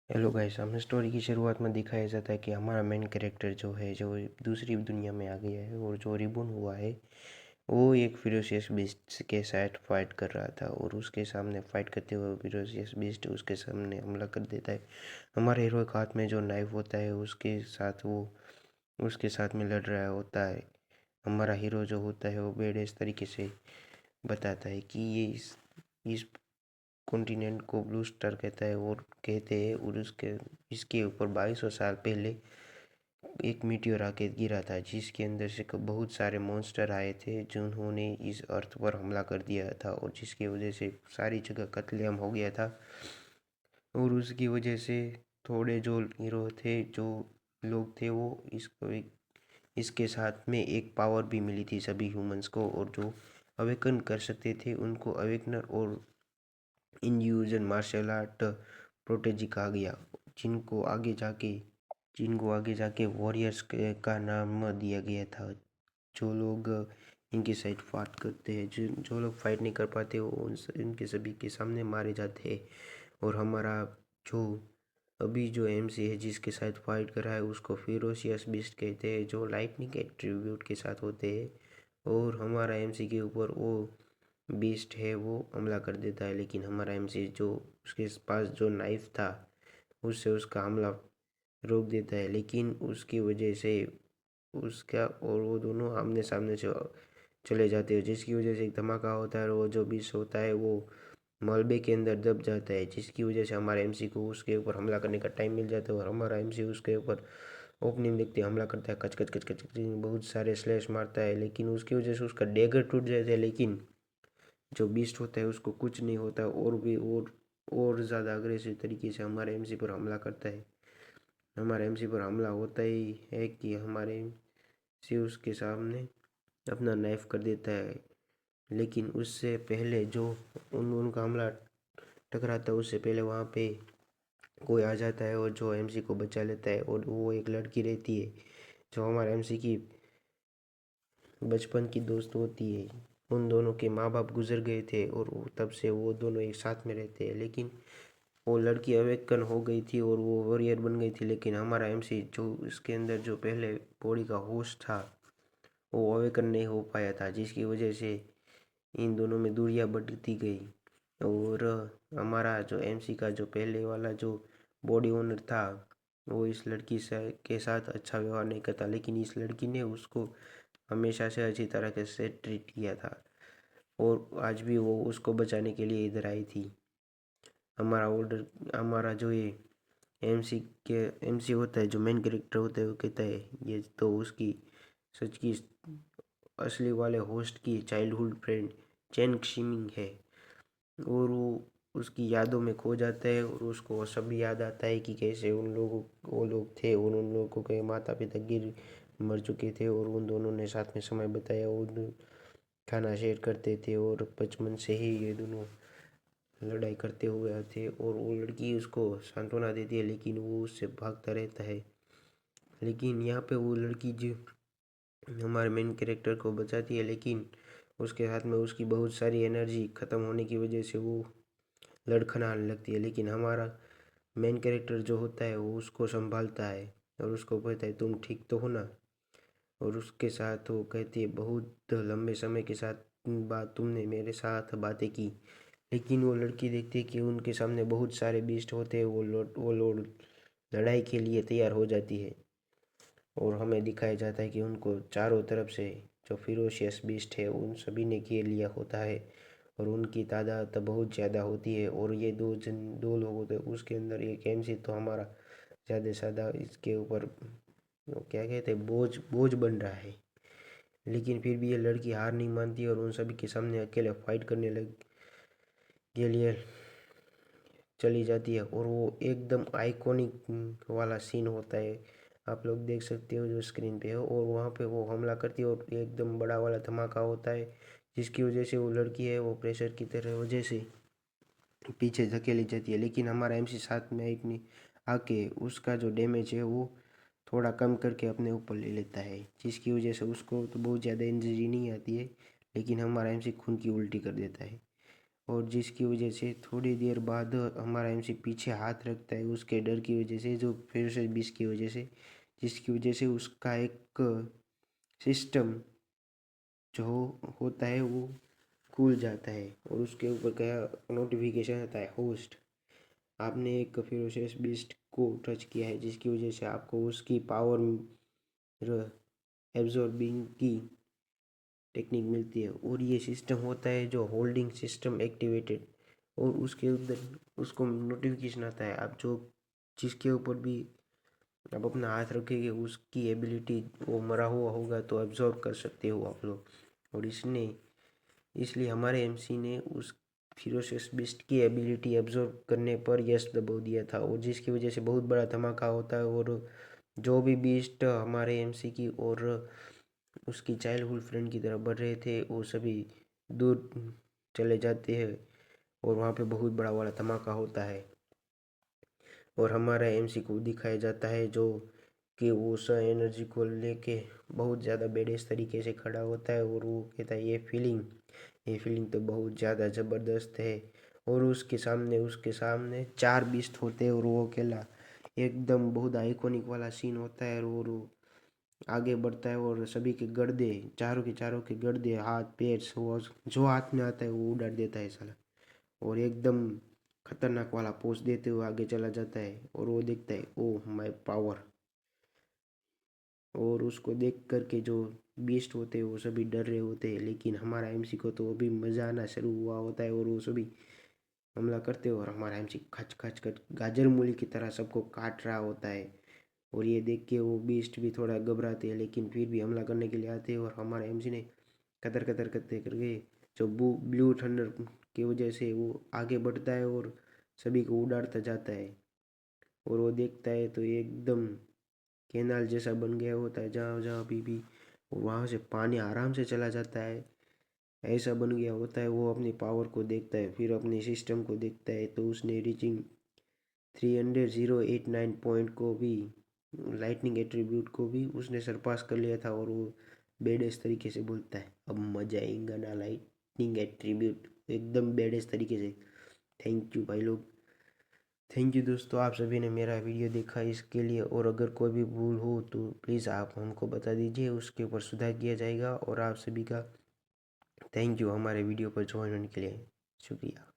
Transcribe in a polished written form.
Hello guys, हमें story की शुरुआत में दिखाया जाता है कि हमारा मेन कैरेक्टर जो है जो दूसरी दुनिया में आ गया है और जो रिबून हुआ है वो एक फिरोशियस बीस्ट के साथ फाइट कर रहा था और उसके सामने फाइट करते हुए फिरोशियस बीस्ट उसके सामने हमला कर देता है। हमारे हीरो के हाथ में जो नाइफ होता है उसके साथ वो उसके साथ में लड़ रहा होता है। हमारा हीरो जो होता है वो बेड इस तरीके से बताता है कि ये इस कॉन्टिनेंट को ब्लू स्टार कहता है और कहते हैं और उसके इसके ऊपर 2200 साल पहले एक मीटियोर आके गिरा था जिसके अंदर से बहुत सारे मॉन्स्टर आए थे जिन्होंने इस अर्थ पर हमला कर दिया था और जिसकी वजह से सारी जगह कत्लेआम हो गया था। और उसकी वजह से थोड़े जो हीरो थे जो लोग थे वो इसके साथ में एक पावर भी मिली थी सभी ह्यूमंस को और जो अवेकन कर सकते थे उनको अवेकनर और इंड्यूजन मार्शल आर्ट प्रोटेजी कहा गया जिनको आगे जाके वॉरियर्स का नाम दिया गया था। जो लोग इनके साइड फाइट करते हैं जो लोग फाइट नहीं कर पाते वो इनके सभी के सामने मारे जाते हैं। और हमारा जो अभी जो एमसी है जिसके साथ फाइट कर रहा है उसको फिरोशियस बीस्ट कहते हैं जो लाइटनिंग एट्रीब्यूट के साथ होते हैं। और हमारा एमसी के ऊपर वो बीस्ट है वो हमला कर देता है लेकिन हमारा एमसी जो उसके पास जो नाइफ था उससे उसका हमला रोक देता है लेकिन उसकी वजह से उसका और वो दोनों आमने सामने से चले जाते हैं जिसकी वजह से एक धमाका होता है और वो जो बीस्ट होता है वो मलबे के अंदर दब जाता है जिसकी वजह से हमारे एमसी को उसके ऊपर हमला करने का टाइम मिल जाता है और हमारा एमसी उसके ऊपर ओपनिंग देखते हमला करता है कच कच कच कच कच, बहुत सारे स्लैश मारता है लेकिन उसकी वजह से उसका डेगर टूट जाता है लेकिन जो बीस्ट होता है उसको कुछ नहीं होता और भी और ज़्यादा अग्रेसिव तरीके से हमारे एमसी पर हमला करता है। हमारे एमसी पर हमला होता ही है कि हमारे एमसी उसके सामने अपना नाइफ कर देता है लेकिन उससे पहले जो उनका हमला टकराता है उससे पहले वहाँ पे कोई आ जाता है और जो एमसी को बचा लेता है और वो एक लड़की रहती है जो हमारे एमसी की बचपन की दोस्त होती है। उन दोनों के माँ बाप गुजर गए थे और तब से वो दोनों एक साथ में रहते हैं लेकिन वो लड़की अवेकन हो गई थी और वो वॉरियर बन गई थी लेकिन हमारा एमसी जो इसके अंदर जो पहले बॉडी का होस्ट था वो अवेकन नहीं हो पाया था जिसकी वजह से इन दोनों में दूरियां बढ़ती गई। और हमारा जो एमसी का जो पहले वाला जो बॉडी ओनर था वो इस लड़की से के साथ अच्छा व्यवहार नहीं करता लेकिन इस लड़की ने उसको हमेशा से अच्छी तरह से ट्रीट किया था और आज भी वो उसको बचाने के लिए इधर आई थी। हमारा जो ये एमसी के एमसी होता है जो मेन कैरेक्टर होता है वो कहता है ये तो उसकी सच की असली वाले होस्ट की चाइल्डहुड फ्रेंड चेन शिमिंग है। और वो उसकी यादों में खो जाता है और उसको सब याद आता है कि कैसे वो लोग थे और उन लोगों के माता पिता गिर मर चुके थे और उन दोनों ने साथ में समय बताया और खाना शेयर करते थे और बचपन से ही ये दोनों लड़ाई करते हुए थे और वो लड़की उसको सांत्वना देती है लेकिन वो उससे भागता रहता है। लेकिन यहाँ पे वो लड़की जो हमारे मेन कैरेक्टर को बचाती है लेकिन उसके हाथ में उसकी बहुत सारी एनर्जी ख़त्म होने की वजह से वो लड़खड़ाने लगती है लेकिन हमारा मेन कैरेक्टर जो होता है वो उसको संभालता है और उसको कहता है तुम ठीक तो हो ना। और उसके साथ वो कहती है बहुत लंबे समय के साथ बाद तुमने मेरे साथ बातें की। लेकिन वो लड़की देखती है कि उनके सामने बहुत सारे बीस्ट होते हैं वो लोग लड़ाई के लिए तैयार हो जाती है और हमें दिखाया जाता है कि उनको चारों तरफ से जो फिरोशियस बीस्ट है उन सभी ने घेर लिया होता है और उनकी तादाद बहुत ज़्यादा होती है और ये दो लोग होते हैं उसके अंदर एक एमसी तो हमारा ज़्यादा से ज़्यादा इसके ऊपर क्या कहते हैं बोझ बोझ बन रहा है। लेकिन फिर भी ये लड़की हार नहीं मानती और उन सभी के सामने अकेले फाइट करने लग के लिए चली जाती है और वो एकदम आइकॉनिक वाला सीन होता है आप लोग देख सकते हो जो स्क्रीन पे है और वहाँ पे वो हमला करती है और एकदम बड़ा वाला धमाका होता है जिसकी वजह से वो लड़की है वो प्रेशर की तरह वजह से पीछे धकेली जाती है लेकिन हमारा एमसी साथ में इतनी आके उसका जो डैमेज है वो थोड़ा कम करके अपने ऊपर ले लेता है जिसकी वजह से उसको तो बहुत ज़्यादा इंजरी नहीं आती है लेकिन हमारा एमसी खून की उल्टी कर देता है। और जिसकी वजह से थोड़ी देर बाद हमारा एमसी पीछे हाथ रखता है उसके डर की वजह से, जो फेरोसियस बीस्ट की वजह से, जिसकी वजह से उसका एक सिस्टम जो होता है वो खुल जाता है और उसके ऊपर क्या नोटिफिकेशन आता है, होस्ट आपने एक फेरोसियस बीस्ट को टच किया है, जिसकी वजह से आपको उसकी पावर एब्जॉर्बिंग की टेक्निक मिलती है। और ये सिस्टम होता है जो होल्डिंग सिस्टम एक्टिवेटेड, और उसके अंदर उसको नोटिफिकेशन आता है, आप जो जिसके ऊपर भी आप अपना हाथ रखेंगे उसकी एबिलिटी वो मरा हुआ होगा तो एब्जॉर्ब कर सकते हो आप लोग। और इसलिए हमारे एमसी ने उस फिरोसियस बीस्ट की एबिलिटी एब्जॉर्ब करने पर यस दबा दिया था, और जिसकी वजह से बहुत बड़ा धमाका होता है। और जो भी बीस्ट हमारे एमसी की और उसकी चाइल्डहुड फ्रेंड की तरफ बढ़ रहे थे वो सभी दूर चले जाते हैं और वहाँ पे बहुत बड़ा वाला धमाका होता है। और हमारा एमसी को दिखाया जाता है जो कि वो उस एनर्जी को लेके बहुत ज़्यादा बेडेस तरीके से खड़ा होता है और वो कहता है ये फीलिंग तो बहुत ज़्यादा ज़बरदस्त है। और उसके सामने 4 बीस्ट होते हैं और वो अकेला, एकदम बहुत आइकॉनिक वाला सीन होता है। और वो आगे बढ़ता है और सभी के गर्दे, चारों के चारों के गर्दे, हाथ पैर जो हाथ में आता है वो उड़ा देता है साला, और एकदम खतरनाक वाला पोज देते हुए आगे चला जाता है। और वो देखता है ओह माय पावर, और उसको देख कर के जो बीस्ट होते हैं वो सभी डर रहे होते हैं, लेकिन हमारा एमसी को तो अभी मज़ा आना शुरू हुआ होता है और वो सभी हमला करते हो और हमारा एमसी खच खच खच गाजर मूली की तरह सबको काट रहा होता है। और ये देख के वो बीस्ट भी थोड़ा घबराते हैं, लेकिन फिर भी हमला करने के लिए आते हैं। और हमारे एमसी ने कतर कतर करते करके जो ब्लू थंडर की वजह से वो आगे बढ़ता है और सभी को उड़ाता जाता है। और वो देखता है तो एकदम कैनाल जैसा बन गया होता है जहाँ जहाँ भी और वहाँ से पानी आराम से चला जाता है, ऐसा बन गया होता है। वो अपनी पावर को देखता है, फिर अपने सिस्टम को देखता है, तो उसने रीचिंग 300,089 पॉइंट को भी, लाइटनिंग एट्रीब्यूट को भी उसने सरपास कर लिया था। और वो बेडेस तरीके से बोलता है अब मजा आएगा ना लाइटनिंग एट्रीब्यूट, एकदम बेडेस तरीके से। थैंक यू भाई लोग, थैंक यू दोस्तों, आप सभी ने मेरा वीडियो देखा इसके लिए। और अगर कोई भी भूल हो तो प्लीज़ आप हमको बता दीजिए, उसके ऊपर सुधार किया जाएगा। और आप सभी का थैंक यू हमारे वीडियो पर ज्वाइन होने के लिए, शुक्रिया।